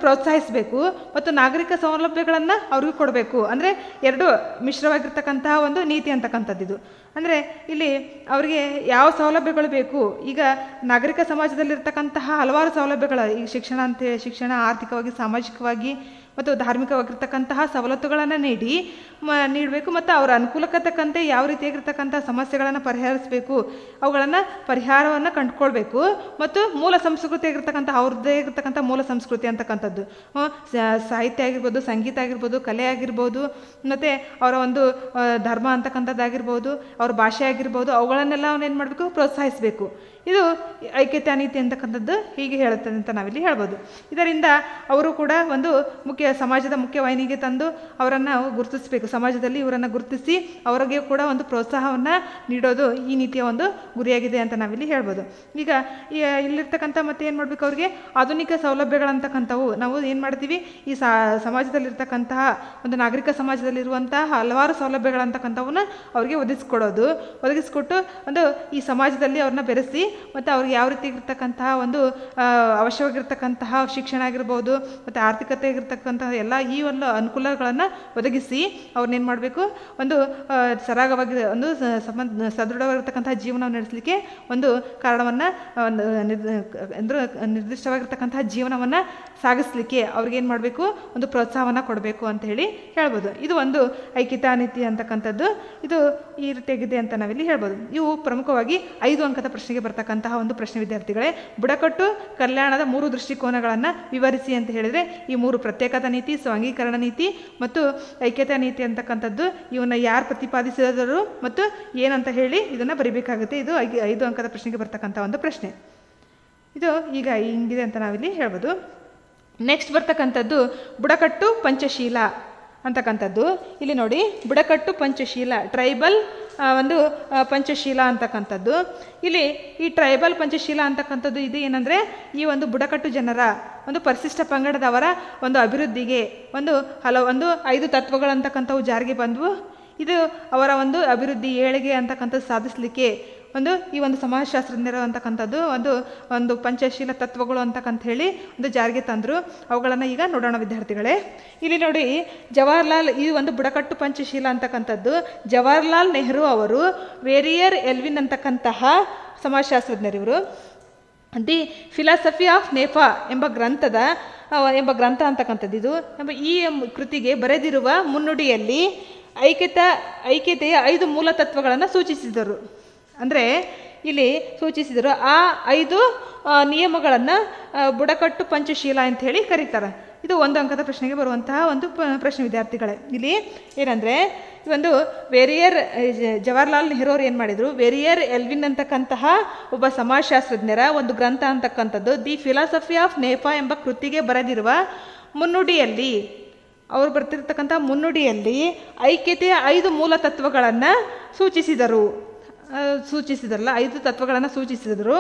ಪ್ರೋತ್ಸಾಹಿಸಬೇಕು ಮತ್ತು ನಾಗರಿಕ ಸೌಲಭ್ಯಗಳನ್ನು ಅವ್ರಿಗೂ ಕೊಡಬೇಕು. ಅಂದರೆ ಎರಡು ಮಿಶ್ರವಾಗಿರ್ತಕ್ಕಂತಹ ಒಂದು ನೀತಿ ಅಂತಕ್ಕಂಥದ್ದು. ಅಂದರೆ ಇಲ್ಲಿ ಅವರಿಗೆ ಯಾವ ಸೌಲಭ್ಯಗಳು ಬೇಕು, ಈಗ ನಾಗರಿಕ ಸಮಾಜದಲ್ಲಿರ್ತಕ್ಕಂತಹ ಹಲವಾರು ಸೌಲಭ್ಯಗಳು, ಈಗ ಶಿಕ್ಷಣ ಆರ್ಥಿಕವಾಗಿ, ಸಾಮಾಜಿಕವಾಗಿ ಮತ್ತು ಧಾರ್ಮಿಕವಾಗಿರ್ತಕ್ಕಂತಹ ಸವಲತ್ತುಗಳನ್ನು ನೀಡಬೇಕು ಮತ್ತು ಅವರ ಅನುಕೂಲಕ್ಕೆ ತಕ್ಕಂತೆ ಯಾವ ರೀತಿಯಾಗಿರ್ತಕ್ಕಂಥ ಸಮಸ್ಯೆಗಳನ್ನು ಪರಿಹರಿಸಬೇಕು, ಅವುಗಳನ್ನು ಪರಿಹಾರವನ್ನು ಕಂಡುಕೊಳ್ಬೇಕು. ಮತ್ತು ಮೂಲ ಸಂಸ್ಕೃತಿ ಆಗಿರ್ತಕ್ಕಂಥ ಅವ್ರದ್ದೇ ಆಗಿರ್ತಕ್ಕಂಥ ಮೂಲ ಸಂಸ್ಕೃತಿ ಅಂತಕ್ಕಂಥದ್ದು ಸಾಹಿತ್ಯ ಆಗಿರ್ಬೋದು, ಸಂಗೀತ ಆಗಿರ್ಬೋದು, ಕಲೆ ಆಗಿರ್ಬೋದು, ಮತ್ತು ಅವರ ಧರ್ಮ ಅಂತಕ್ಕಂಥದ್ದಾಗಿರ್ಬೋದು, ಅವ್ರ ಭಾಷೆ ಆಗಿರ್ಬೋದು, ಅವುಗಳನ್ನೆಲ್ಲ ಏನು ಮಾಡಬೇಕು, ಪ್ರೋತ್ಸಾಹಿಸಬೇಕು. ಇದು ಐಕ್ಯತಾ ನೀತಿ ಅಂತಕ್ಕಂಥದ್ದು ಹೀಗೆ ಹೇಳುತ್ತದೆ ಅಂತ ನಾವಿಲ್ಲಿ ಹೇಳ್ಬೋದು. ಇದರಿಂದ ಅವರು ಕೂಡ ಮುಖ್ಯ ಸಮಾಜದ ಮುಖ್ಯವಾಹಿನಿಗೆ ತಂದು ಅವರನ್ನು ಗುರುತಿಸಬೇಕು. ಸಮಾಜದಲ್ಲಿ ಇವರನ್ನು ಗುರುತಿಸಿ ಅವರಿಗೆ ಕೂಡ ಒಂದು ಪ್ರೋತ್ಸಾಹವನ್ನು ನೀಡೋದು ಈ ನೀತಿಯ ಒಂದು ಗುರಿಯಾಗಿದೆ ಅಂತ ನಾವಿಲ್ಲಿ ಹೇಳ್ಬೋದು. ಈಗ ಇಲ್ಲಿರ್ತಕ್ಕಂಥ ಮತ್ತೆ ಏನು ಮಾಡಬೇಕು, ಅವರಿಗೆ ಆಧುನಿಕ ಸೌಲಭ್ಯಗಳಂತಕ್ಕಂಥವು ನಾವು ಏನು ಮಾಡ್ತೀವಿ, ಈ ಸಮಾಜದಲ್ಲಿರ್ತಕ್ಕಂತಹ ಒಂದು ನಾಗರಿಕ ಸಮಾಜದಲ್ಲಿರುವಂತಹ ಹಲವಾರು ಸೌಲಭ್ಯಗಳಂತಕ್ಕಂಥವನ್ನ ಅವರಿಗೆ ಒದಗಿಸ್ಕೊಟ್ಟು ಒಂದು ಈ ಸಮಾಜದಲ್ಲಿ ಅವ್ರನ್ನ ಬೆರೆಸಿ ಮತ್ತು ಅವ್ರಿಗೆ ಯಾವ ರೀತಿ ಇರ್ತಕ್ಕಂತಹ ಒಂದು ಅವಶ್ಯವಾಗಿರ್ತಕ್ಕಂತಹ ಶಿಕ್ಷಣ ಆಗಿರ್ಬೋದು ಮತ್ತು ಆರ್ಥಿಕತೆ ಆಗಿರ್ತಕ್ಕಂತಹ ಎಲ್ಲ ಈ ಒಂದು ಅನುಕೂಲಗಳನ್ನು ಒದಗಿಸಿ ಅವ್ರನ್ನೇನು ಮಾಡಬೇಕು, ಒಂದು ಸರಾಗವಾಗಿ ಒಂದು ಸದೃಢವಾಗಿರ್ತಕ್ಕಂತಹ ಜೀವನವನ್ನು ನಡೆಸಲಿಕ್ಕೆ ಒಂದು ಕಾರಣವನ್ನು ಅಂದರೆ ನಿರ್ದಿಷ್ಟವಾಗಿರ್ತಕ್ಕಂತಹ ಜೀವನವನ್ನು ಸಾಗಿಸಲಿಕ್ಕೆ ಅವ್ರಿಗೇನು ಮಾಡಬೇಕು, ಒಂದು ಪ್ರೋತ್ಸಾಹವನ್ನು ಕೊಡಬೇಕು ಅಂತ ಹೇಳಿ ಹೇಳ್ಬೋದು. ಇದು ಒಂದು ಐಕ್ಯತಾ ನೀತಿ ಅಂತಕ್ಕಂಥದ್ದು ಇದು ಈ ರೀತಿಯಾಗಿದೆ ಅಂತ ನಾವಿಲ್ಲಿ ಹೇಳ್ಬೋದು. ಇವು ಪ್ರಮುಖವಾಗಿ 5 ಅಂಕದ ಪ್ರಶ್ನೆಗೆ ಬರ್ತಕ್ಕಂತಹ ಒಂದು ಪ್ರಶ್ನೆ ವಿದ್ಯಾರ್ಥಿಗಳೇ. ಬುಡಕಟ್ಟು ಕಲ್ಯಾಣದ 3 ದೃಷ್ಟಿಕೋನಗಳನ್ನು ವಿವರಿಸಿ ಅಂತ ಹೇಳಿದರೆ ಈ 3 ಪ್ರತ್ಯೇಕತಾ ನೀತಿ, ಸ್ವಾಂಗೀಕರಣ ನೀತಿ ಮತ್ತು ಐಕ್ಯತಾ ನೀತಿ ಅಂತಕ್ಕಂಥದ್ದು ಇವನ್ನ ಯಾರು ಪ್ರತಿಪಾದಿಸಿದರು ಮತ್ತು ಏನಂತ ಹೇಳಿ ಇದನ್ನು ಬರೀಬೇಕಾಗುತ್ತೆ. ಇದು 5 ಅಂಕದ ಪ್ರಶ್ನೆಗೆ ಬರ್ತಕ್ಕಂಥ ಒಂದು ಪ್ರಶ್ನೆ. ಇದು ಈಗ ಹಿಂಗಿದೆ ಅಂತ ನಾವಿಲ್ಲಿ ಹೇಳ್ಬೋದು. ನೆಕ್ಸ್ಟ್ ಬರ್ತಕ್ಕಂಥದ್ದು ಬುಡಕಟ್ಟು ಪಂಚಶೀಲ ಅಂತಕ್ಕಂಥದ್ದು. ಇಲ್ಲಿ ನೋಡಿ, ಬುಡಕಟ್ಟು ಪಂಚಶೀಲ, ಟ್ರೈಬಲ್ ಒಂದು ಪಂಚಶೀಲ ಅಂತಕ್ಕಂಥದ್ದು. ಇಲ್ಲಿ ಈ ಟ್ರೈಬಲ್ ಪಂಚಶೀಲ ಅಂತಕ್ಕಂಥದ್ದು ಇದು ಏನಂದರೆ ಈ ಒಂದು ಬುಡಕಟ್ಟು ಜನರ ಒಂದು ಪರಿಶಿಷ್ಟ ಪಂಗಡದವರ ಒಂದು ಅಭಿವೃದ್ಧಿಗೆ ಒಂದು 5 ತತ್ವಗಳಂತಕ್ಕಂಥವು ಜಾರಿಗೆ ಬಂದವು. ಇದು ಅವರ ಒಂದು ಅಭಿವೃದ್ಧಿ ಏಳಿಗೆ ಅಂತಕ್ಕಂಥದ್ದು ಸಾಧಿಸಲಿಕ್ಕೆ ಈ ಒಂದು ಸಮಾಜಶಾಸ್ತ್ರಜ್ಞರು ಅಂತಕ್ಕಂಥದ್ದು ಒಂದು ಪಂಚಶೀಲ ತತ್ವಗಳು ಅಂತಕ್ಕಂತ ಹೇಳಿ ಒಂದು ಜಾರಿಗೆ ತಂದರು. ಅವುಗಳನ್ನು ಈಗ ನೋಡೋಣ ವಿದ್ಯಾರ್ಥಿಗಳೇ. ಇಲ್ಲಿ ನೋಡಿ, ಜವಾಹರ್ಲಾಲ್ ಈ ಒಂದು ಬುಡಕಟ್ಟು ಪಂಚಶೀಲ ಅಂತಕ್ಕಂಥದ್ದು ಜವಾಹರ್ಲಾಲ್ ನೆಹರು ಅವರು ವೇರಿಯರ್ ಎಲ್ವಿನ್ ಅಂತಕ್ಕಂತಹ ಸಮಾಜಶಾಸ್ತ್ರಜ್ಞರಿವರು ದಿ ಫಿಲಾಸಫಿ ಆಫ್ ನೇಫಾ ಎಂಬ ಗ್ರಂಥ ಅಂತಕ್ಕಂಥದ್ದು ಇದು ಈ ಕೃತಿಗೆ ಬರೆದಿರುವ ಮುನ್ನುಡಿಯಲ್ಲಿ ಐಕ್ಯತೆಯ 5 ಮೂಲ ತತ್ವಗಳನ್ನು ಸೂಚಿಸಿದರು. ಅಂದರೆ ಇಲ್ಲಿ ಸೂಚಿಸಿದರು ಆ 5 ನಿಯಮಗಳನ್ನು ಬುಡಕಟ್ಟು ಪಂಚಶೀಲ ಅಂತ ಹೇಳಿ ಕರೀತಾರೆ. ಇದು 1 ಅಂಕದ ಪ್ರಶ್ನೆಗೆ ಬರುವಂತಹ ಒಂದು ಪ್ರಶ್ನೆ ವಿದ್ಯಾರ್ಥಿಗಳೇ. ಇಲ್ಲಿ ಏನಂದರೆ ಒಂದು ಜವಾಹರ್ಲಾಲ್ ನೆಹರು ಅವರು ಏನು ಮಾಡಿದರು, ವೇರಿಯರ್ ಎಲ್ವಿನ್ ಅಂತಕ್ಕಂತಹ ಒಬ್ಬ ಸಮಾಜಶಾಸ್ತ್ರಜ್ಞರ ಒಂದು ಗ್ರಂಥ ಅಂತಕ್ಕಂಥದ್ದು ದಿ ಫಿಲಾಸಫಿ ಆಫ್ ನೇಫಾ ಎಂಬ ಕೃತಿಗೆ ಬರೆದಿರುವ ಮುನ್ನುಡಿಯಲ್ಲಿ ಅವರು ಬರ್ತಿರ್ತಕ್ಕಂಥ ಮುನ್ನುಡಿಯಲ್ಲಿ ಐಕ್ಯತೆಯ 5 ಮೂಲ ತತ್ವಗಳನ್ನು ಸೂಚಿಸಿದರಲ್ಲ 5 ತತ್ವಗಳನ್ನು ಸೂಚಿಸಿದರು.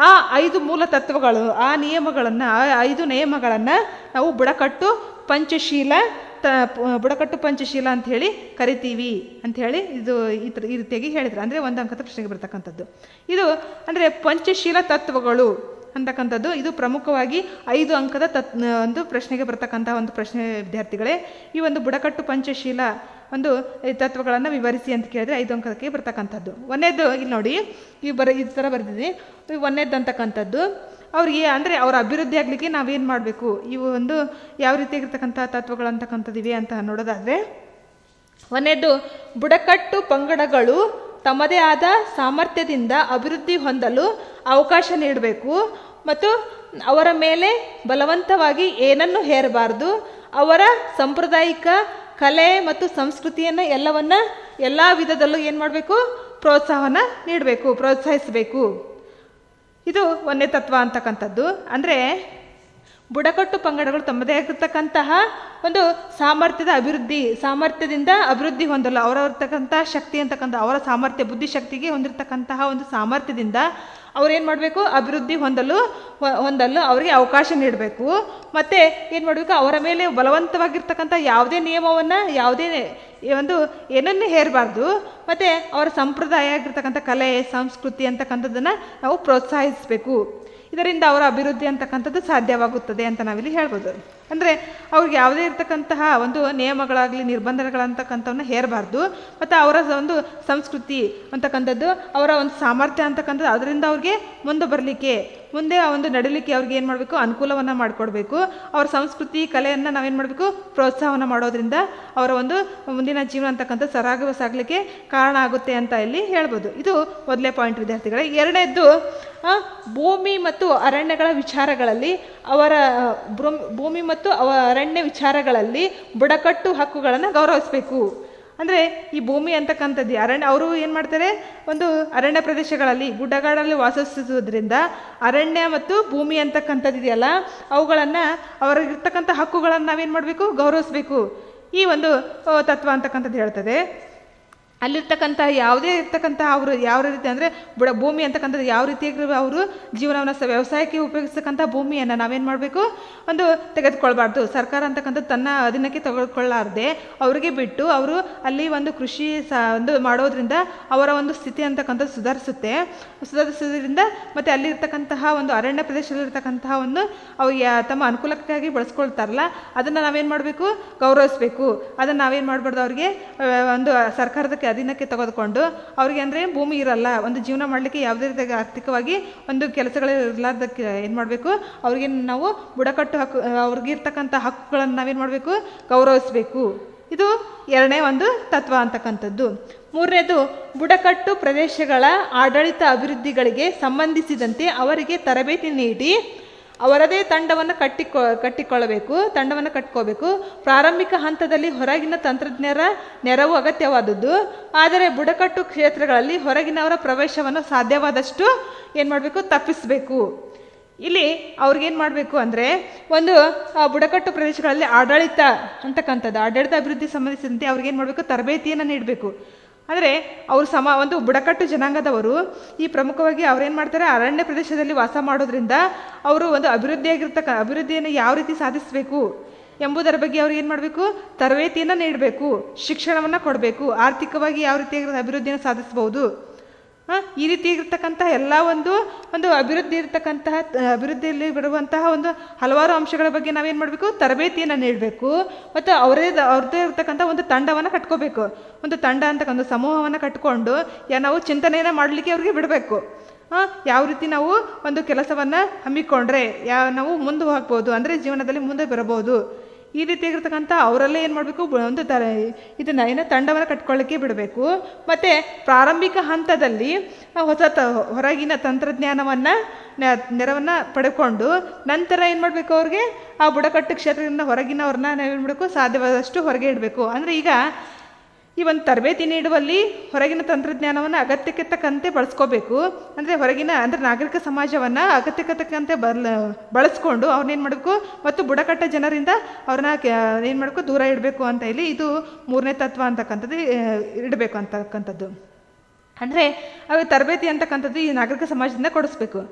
ಆ 5 ಮೂಲ ತತ್ವಗಳು, ಆ ನಿಯಮಗಳನ್ನು, ಆ 5 ನಿಯಮಗಳನ್ನು ನಾವು ಬುಡಕಟ್ಟು ಪಂಚಶೀಲ ಅಂತ ಹೇಳಿ ಕರಿತೀವಿ ಅಂಥೇಳಿ ಇದು ಈ ರೀತಿಯಾಗಿ ಹೇಳಿದ್ರು. ಅಂದರೆ 1 ಅಂಕದ ಪ್ರಶ್ನೆಗೆ ಬರ್ತಕ್ಕಂಥದ್ದು ಇದು ಅಂದರೆ ಪಂಚಶೀಲ ತತ್ವಗಳು ಅಂತಕ್ಕಂಥದ್ದು ಇದು ಪ್ರಮುಖವಾಗಿ 5 ಅಂಕದ ಒಂದು ಪ್ರಶ್ನೆಗೆ ಬರ್ತಕ್ಕಂಥ ಒಂದು ಪ್ರಶ್ನೆ ವಿದ್ಯಾರ್ಥಿಗಳೇ. ಈ ಒಂದು ಬುಡಕಟ್ಟು ಪಂಚಶೀಲ ಒಂದು ತತ್ವಗಳನ್ನು ವಿವರಿಸಿ ಅಂತ ಕೇಳಿದ್ರೆ 5 ಅಂಕಕ್ಕೆ ಬರ್ತಕ್ಕಂಥದ್ದು. 1ನೇದು ಇಲ್ಲಿ ನೋಡಿ, ಈ ಥರ ಬರೆದಿದೆ. 1ನೇದು ಅಂತಕ್ಕಂಥದ್ದು ಅವ್ರಿಗೆ ಅಂದರೆ ಅವರ ಅಭಿವೃದ್ಧಿ ಆಗಲಿಕ್ಕೆ ನಾವೇನು ಮಾಡಬೇಕು, ಇವು ಒಂದು ಯಾವ ರೀತಿಯಾಗಿರ್ತಕ್ಕಂಥ ತತ್ವಗಳಂತಕ್ಕಂಥದ್ದಿವೆ ಅಂತ ನೋಡೋದಾದರೆ 1ನೇದು ಬುಡಕಟ್ಟು ಪಂಗಡಗಳು ತಮ್ಮದೇ ಆದ ಸಾಮರ್ಥ್ಯದಿಂದ ಅಭಿವೃದ್ಧಿ ಹೊಂದಲು ಅವಕಾಶ ನೀಡಬೇಕು ಮತ್ತು ಅವರ ಮೇಲೆ ಬಲವಂತವಾಗಿ ಏನನ್ನು ಹೇರಬಾರ್ದು. ಅವರ ಸಾಂಪ್ರದಾಯಿಕ ಕಲೆ ಮತ್ತು ಸಂಸ್ಕೃತಿಯನ್ನು ಎಲ್ಲ ವಿಧದಲ್ಲೂ ಏನು ಮಾಡಬೇಕು, ಪ್ರೋತ್ಸಾಹಿಸಬೇಕು. ಇದು 1ನೇ ತತ್ವ ಅಂತಕ್ಕಂಥದ್ದು. ಅಂದರೆ ಬುಡಕಟ್ಟು ಪಂಗಡಗಳು ತಮ್ಮದೇ ಆಗಿರ್ತಕ್ಕಂತಹ ಒಂದು ಸಾಮರ್ಥ್ಯದಿಂದ ಅಭಿವೃದ್ಧಿ ಹೊಂದಲು ಅವರತಕ್ಕಂಥ ಶಕ್ತಿ ಅಂತಕ್ಕಂಥ ಅವರ ಸಾಮರ್ಥ್ಯ ಬುದ್ಧಿಶಕ್ತಿಗೆ ಹೊಂದಿರತಕ್ಕಂತಹ ಒಂದು ಸಾಮರ್ಥ್ಯದಿಂದ ಅವ್ರೇನು ಮಾಡಬೇಕು, ಅಭಿವೃದ್ಧಿ ಹೊಂದಲು ಅವರಿಗೆ ಅವಕಾಶ ನೀಡಬೇಕು. ಮತ್ತು ಏನು ಮಾಡಬೇಕು, ಅವರ ಮೇಲೆ ಬಲವಂತವಾಗಿರ್ತಕ್ಕಂಥ ಯಾವುದೇ ನಿಯಮವನ್ನು ಏನನ್ನೇ ಹೇರಬಾರ್ದು. ಮತ್ತು ಅವರ ಸಂಪ್ರದಾಯ ಆಗಿರ್ತಕ್ಕಂಥ ಕಲೆ ಸಂಸ್ಕೃತಿ ಅಂತಕ್ಕಂಥದ್ದನ್ನು ನಾವು ಪ್ರೋತ್ಸಾಹಿಸಬೇಕು. ಇದರಿಂದ ಅವರ ಅಭಿವೃದ್ಧಿ ಅಂತಕ್ಕಂಥದ್ದು ಸಾಧ್ಯವಾಗುತ್ತದೆ ಅಂತ ನಾವಿಲ್ಲಿ ಹೇಳ್ಬೋದು. ಅಂದರೆ ಅವ್ರಿಗೆ ಯಾವುದೇ ಇರ್ತಕ್ಕಂತಹ ಒಂದು ನಿಯಮಗಳಾಗಲಿ ನಿರ್ಬಂಧಗಳಂತಕ್ಕಂಥವನ್ನ ಹೇರಬಾರ್ದು. ಮತ್ತು ಅವರ ಒಂದು ಸಂಸ್ಕೃತಿ ಅಂತಕ್ಕಂಥದ್ದು ಅವರ ಒಂದು ಸಾಮರ್ಥ್ಯ ಅಂತಕ್ಕಂಥದ್ದು ಅದರಿಂದ ಅವ್ರಿಗೆ ಮುಂದೆ ಆ ಒಂದು ನಡೀಲಿಕ್ಕೆ ಅವ್ರಿಗೆ ಏನು ಮಾಡಬೇಕು, ಅನುಕೂಲವನ್ನು ಮಾಡಿಕೊಡ್ಬೇಕು. ಅವ್ರ ಸಂಸ್ಕೃತಿ ಕಲೆಯನ್ನು ನಾವೇನು ಮಾಡಬೇಕು, ಪ್ರೋತ್ಸಾಹವನ್ನು ಮಾಡೋದ್ರಿಂದ ಅವರ ಒಂದು ಮುಂದಿನ ಜೀವನ ಅಂತಕ್ಕಂಥ ಸಾಗಲಿಕ್ಕೆ ಕಾರಣ ಆಗುತ್ತೆ ಅಂತ ಇಲ್ಲಿ ಹೇಳ್ಬೋದು. ಇದು ಮೊದಲೇ ಪಾಯಿಂಟ್ ವಿದ್ಯಾರ್ಥಿಗಳೇ. 2ನೇದ್ದು ಭೂಮಿ ಮತ್ತು ಅರಣ್ಯಗಳ ವಿಚಾರಗಳಲ್ಲಿ ಅರಣ್ಯ ವಿಚಾರಗಳಲ್ಲಿ ಬುಡಕಟ್ಟು ಹಕ್ಕುಗಳನ್ನು ಗೌರವಿಸಬೇಕು. ಅಂದರೆ ಈ ಭೂಮಿ ಅಂತಕ್ಕಂಥದ್ದು ಅರಣ್ಯ, ಅವರು ಏನು ಮಾಡ್ತಾರೆ, ಒಂದು ಅರಣ್ಯ ಪ್ರದೇಶಗಳಲ್ಲಿ ಗುಡ್ಡಗಾಡಲ್ಲಿ ವಾಸಿಸುವುದರಿಂದ ಅರಣ್ಯ ಮತ್ತು ಭೂಮಿ ಅಂತಕ್ಕಂಥದ್ದು ಇದೆಯಲ್ಲ, ಅವುಗಳನ್ನು ಅವರಿಗಿರ್ತಕ್ಕಂಥ ಹಕ್ಕುಗಳನ್ನು ನಾವೇನು ಮಾಡಬೇಕು, ಗೌರವಿಸಬೇಕು. ಈ ಒಂದು ತತ್ವ ಅಂತಕ್ಕಂಥದ್ದು ಹೇಳ್ತದೆ. ಅಲ್ಲಿರ್ತಕ್ಕಂಥ ಯಾವುದೇ ಇರ್ತಕ್ಕಂಥ ಅವರು ಯಾವ ರೀತಿ ಅಂದರೆ ಭೂಮಿ ಅಂತಕ್ಕಂಥದ್ದು ಯಾವ ರೀತಿಯಾಗಿ ಅವರು ಜೀವನವನ್ನು ವ್ಯವಸಾಯಕ್ಕೆ ಉಪಯೋಗಿಸ್ತಕ್ಕಂಥ ಭೂಮಿಯನ್ನು ನಾವೇನು ಮಾಡಬೇಕು, ಒಂದು ತೆಗೆದುಕೊಳ್ಬಾರ್ದು. ಸರ್ಕಾರ ಅಂತಕ್ಕಂಥದ್ದು ತನ್ನ ಅಧೀನಕ್ಕೆ ತೆಗೆದುಕೊಳ್ಳಾರ್ದೆ ಅವರಿಗೆ ಬಿಟ್ಟು ಅವರು ಅಲ್ಲಿ ಒಂದು ಕೃಷಿ ಒಂದು ಮಾಡೋದ್ರಿಂದ ಅವರ ಒಂದು ಸ್ಥಿತಿ ಅಂತಕ್ಕಂಥದ್ದು ಸುಧಾರಿಸೋದ್ರಿಂದ ಮತ್ತು ಅಲ್ಲಿರ್ತಕ್ಕಂತಹ ಒಂದು ಅರಣ್ಯ ಪ್ರದೇಶದಲ್ಲಿರ್ತಕ್ಕಂತಹ ಒಂದು ಅವ್ರು ತಮ್ಮ ಅನುಕೂಲಕ್ಕಾಗಿ ಬಳಸ್ಕೊಳ್ತಾರಲ್ಲ, ಅದನ್ನು ನಾವೇನು ಮಾಡಬೇಕು, ಗೌರವಿಸಬೇಕು. ಅದನ್ನು ನಾವೇನು ಮಾಡಬಾರ್ದು, ಅವ್ರಿಗೆ ಒಂದು ಸರ್ಕಾರದ ಅಧೀನಕ್ಕೆ ತೆಗೆದುಕೊಂಡು ಅವ್ರಿಗೆ ಅಂದರೆ ಭೂಮಿ ಇರಲ್ಲ, ಒಂದು ಜೀವನ ಮಾಡಲಿಕ್ಕೆ ಯಾವುದೇ ರೀತಿಯಾಗಿ ಆರ್ಥಿಕವಾಗಿ ಒಂದು ಕೆಲಸಗಳು ಇರಲಾರ್ದಕ್ಕೆ ಏನು ಮಾಡಬೇಕು, ಅವ್ರಿಗೆ ನಾವು ಬುಡಕಟ್ಟು ಹಕ್ಕು, ಅವ್ರಿಗೆ ಇರ್ತಕ್ಕಂಥ ಹಕ್ಕುಗಳನ್ನು ನಾವೇನು ಮಾಡಬೇಕು, ಗೌರವಿಸಬೇಕು. ಇದು ಎರಡನೇ ಒಂದು ತತ್ವ ಅಂತಕ್ಕಂಥದ್ದು. ಮೂರನೇದು, ಬುಡಕಟ್ಟು ಪ್ರದೇಶಗಳ ಆಡಳಿತ ಅಭಿವೃದ್ಧಿಗಳಿಗೆ ಸಂಬಂಧಿಸಿದಂತೆ ಅವರಿಗೆ ತರಬೇತಿ ನೀಡಿ ಅವರದೇ ತಂಡವನ್ನು ಕಟ್ಕೋಬೇಕು. ಪ್ರಾರಂಭಿಕ ಹಂತದಲ್ಲಿ ಹೊರಗಿನ ತಂತ್ರಜ್ಞರ ನೆರವು ಅಗತ್ಯವಾದದ್ದು. ಆದರೆ ಬುಡಕಟ್ಟು ಕ್ಷೇತ್ರಗಳಲ್ಲಿ ಹೊರಗಿನವರ ಪ್ರವೇಶವನ್ನು ಸಾಧ್ಯವಾದಷ್ಟು ಏನು ಮಾಡಬೇಕು, ತಪ್ಪಿಸಬೇಕು. ಇಲ್ಲಿ ಅವ್ರಿಗೇನು ಮಾಡಬೇಕು ಅಂದರೆ, ಒಂದು ಬುಡಕಟ್ಟು ಪ್ರದೇಶಗಳಲ್ಲಿ ಆಡಳಿತ ಅಭಿವೃದ್ಧಿ ಸಂಬಂಧಿಸಿದಂತೆ ಅವ್ರಿಗೇನು ಮಾಡಬೇಕು, ತರಬೇತಿಯನ್ನು ನೀಡಬೇಕು. ಅಂದರೆ ಅವರು ಒಂದು ಬುಡಕಟ್ಟು ಜನಾಂಗದವರು ಈ ಪ್ರಮುಖವಾಗಿ ಅವ್ರೇನು ಮಾಡ್ತಾರೆ, ಅರಣ್ಯ ಪ್ರದೇಶದಲ್ಲಿ ವಾಸ ಮಾಡೋದ್ರಿಂದ ಅವರು ಒಂದು ಅಭಿವೃದ್ಧಿಯನ್ನು ಯಾವ ರೀತಿ ಸಾಧಿಸಬೇಕು ಎಂಬುದರ ಬಗ್ಗೆ ಅವ್ರು ಏನು ಮಾಡಬೇಕು, ತರಬೇತಿಯನ್ನು ನೀಡಬೇಕು, ಶಿಕ್ಷಣವನ್ನು ಕೊಡಬೇಕು. ಆರ್ಥಿಕವಾಗಿ ಯಾವ ರೀತಿಯಾಗಿ ಅಭಿವೃದ್ಧಿಯನ್ನು ಸಾಧಿಸ್ಬೋದು, ಈ ರೀತಿ ಇರತಕ್ಕಂಥ ಎಲ್ಲ ಒಂದು ಅಭಿವೃದ್ಧಿಯಲ್ಲಿ ಬರುವಂತಹ ಒಂದು ಹಲವಾರು ಅಂಶಗಳ ಬಗ್ಗೆ ನಾವೇನು ಮಾಡಬೇಕು, ತರಬೇತಿಯನ್ನು ನೀಡಬೇಕು. ಮತ್ತು ಅವ್ರದ್ದೇ ಇರ್ತಕ್ಕಂಥ ಒಂದು ತಂಡವನ್ನು ಕಟ್ಕೋಬೇಕು. ಒಂದು ತಂಡ ಒಂದು ಸಮೂಹವನ್ನು ಕಟ್ಕೊಂಡು ನಾವು ಚಿಂತನೆಯನ್ನು ಮಾಡಲಿಕ್ಕೆ ಅವ್ರಿಗೆ ಬಿಡಬೇಕು. ಯಾವ ರೀತಿ ನಾವು ಒಂದು ಕೆಲಸವನ್ನು ಹಮ್ಮಿಕೊಂಡ್ರೆ ನಾವು ಮುಂದೆ ಹೋಗ್ಬೋದು, ಅಂದರೆ ಜೀವನದಲ್ಲಿ ಮುಂದೆ ಬರಬಹುದು. ಈ ರೀತಿಯಾಗಿರ್ತಕ್ಕಂಥ ಅವರಲ್ಲೇ ಏನು ಮಾಡಬೇಕು, ಒಂದು ಇದನ್ನು ತಂಡವನ್ನು ಕಟ್ಕೊಳ್ಳಿಕ್ಕೆ ಬಿಡಬೇಕು. ಮತ್ತು ಪ್ರಾರಂಭಿಕ ಹಂತದಲ್ಲಿ ಹೊರಗಿನ ತಂತ್ರಜ್ಞಾನವನ್ನು ನೆರವನ್ನು ಪಡ್ಕೊಂಡು ನಂತರ ಏನು ಮಾಡಬೇಕು, ಅವ್ರಿಗೆ ಆ ಬುಡಕಟ್ಟು ಕ್ಷೇತ್ರದಿಂದ ಹೊರಗಿನವ್ರನ್ನ ನಾವೇನು ಮಾಡಬೇಕು, ಸಾಧ್ಯವಾದಷ್ಟು ಹೊರಗೆ ಇಡಬೇಕು. ಅಂದರೆ ಈಗ ಈ ಒಂದು ತರಬೇತಿ ನೀಡುವಲ್ಲಿ ಹೊರಗಿನ ತಂತ್ರಜ್ಞಾನವನ್ನು ಅಗತ್ಯಕ್ಕೆ ತಕ್ಕಂತೆ ಬಳಸ್ಕೋಬೇಕು. ಅಂದರೆ ನಾಗರಿಕ ಸಮಾಜವನ್ನು ಅಗತ್ಯಕ್ಕೆ ತಕ್ಕಂತೆ ಬಳಸ್ಕೊಂಡು ಅವ್ರನ್ನೇನು ಮಾಡಬೇಕು, ಮತ್ತು ಬುಡಕಟ್ಟ ಜನರಿಂದ ಅವ್ರನ್ನ ಏನು ಮಾಡಬೇಕು, ದೂರ ಇಡಬೇಕು ಅಂತ ಹೇಳಿ ಇದು ಮೂರನೇ ತತ್ವ ಅಂತಕ್ಕಂಥದ್ದು ಇಡಬೇಕು ಅಂತಕ್ಕಂಥದ್ದು. ಅಂದರೆ ಅವು ತರಬೇತಿ ಅಂತಕ್ಕಂಥದ್ದು ಈ ನಾಗರಿಕ ಸಮಾಜದಿಂದ ಕೊಡಿಸ್ಬೇಕು,